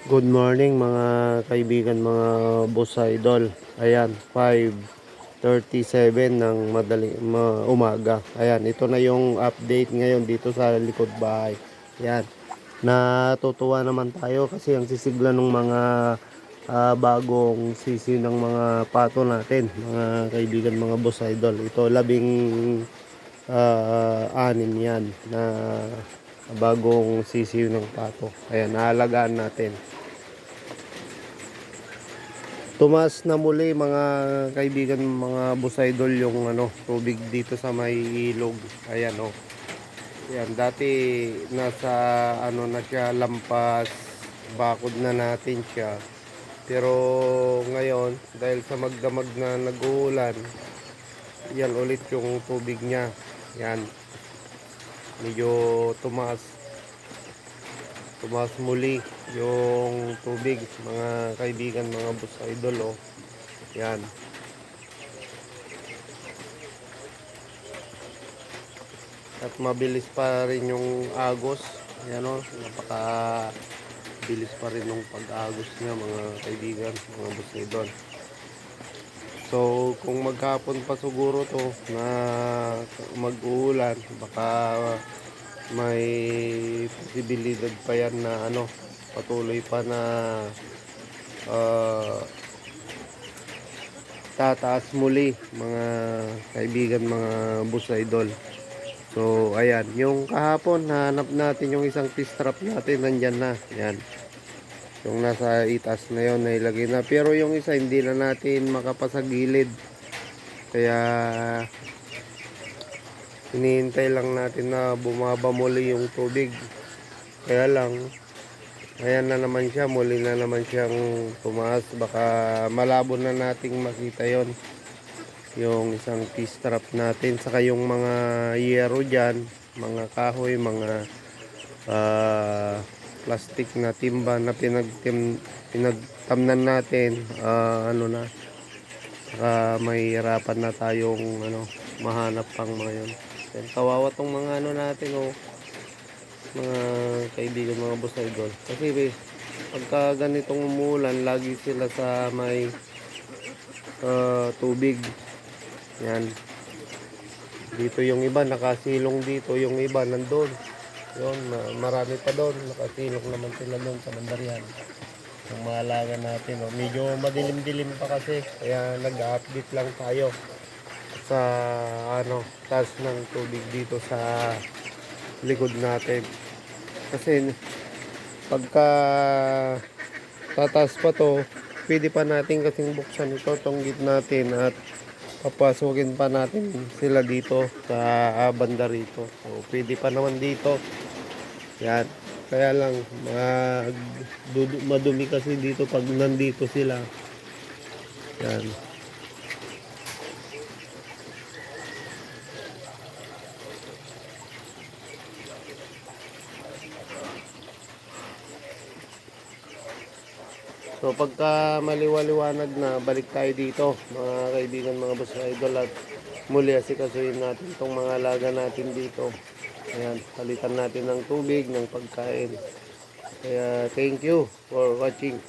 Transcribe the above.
Good morning mga kaibigan, mga boss idol. Ayan, 5:37 ng umaga. Ayan, ito na yung update ngayon dito sa likod bahay. Ayan, natutuwa naman tayo kasi ang sisigla ng mga bagong sisi ng mga pato natin, mga kaibigan, mga boss idol. Ito anim yan na bagong sisi ng pato. Ayan, naalagaan natin. Tumas na muli mga kaibigan, mga boss idol, yung tubig dito sa may ilog. Ayan oh. Ayan, dati nasa na siya, lampas bakod na natin siya. Pero ngayon dahil sa magdamag na nag-uulan, yan ulit yung tubig niya. Yan. Medyo tumaas muli yung tubig mga kaibigan, mga boss idol oh. Yan. At mabilis pa rin yung agos. Yan o, napaka bilis pa rin yung pag-agos niya mga kaibigan, mga boss idol. So kung maghapon pa siguro to na mag-uulan, baka may posibilidad pa yan na patuloy pa na uh, tataas muli mga kaibigan, mga boss idol. So ayan, yung kahapon hanap natin yung isang fish trap natin, nandyan na. Yan, yung nasa itas na yon nailagay na, pero yung isa hindi na natin makapasagilid, kaya hinihintay lang natin na bumaba muli yung tubig. Kaya lang, ayan na naman siya, muli na naman siyang tumaas. Baka malabo na nating makita yon, yung isang fish trap natin, saka yung mga yero dyan, mga kahoy, mga plastic na timba na pinagtamnan natin. Saka may hirapan na tayong mahanap pang mga yun. Then, kawawa tong mga natin oh, mga kaibigan, mga boss idol, kasi pagka ganitong umulan lagi sila sa may tubig. Yan, dito yung iba nakasilong, dito yung iba nandun. Yun, marami pa doon, nakasilong naman sila doon sa bandarihan. Yung mga alaga natin medyo madilim-dilim pa kasi, kaya nag-update lang tayo sa taas ng tubig dito sa likod natin. Kasi pagka tataas pa to, pwede pa natin kasing buksan ito, tong gitna natin, at papasukin pa natin sila dito sa banda rito. So pwede pa naman dito. Yan, kaya lang madumi kasi dito pag nandito sila. Yan. So pagka maliwaliwanag na, balik tayo dito mga kaibigan, mga boss idol, at muli asikasuhin natin itong mga alaga natin dito. Ayan, palitan natin ng tubig, ng pagkain. Kaya thank you for watching.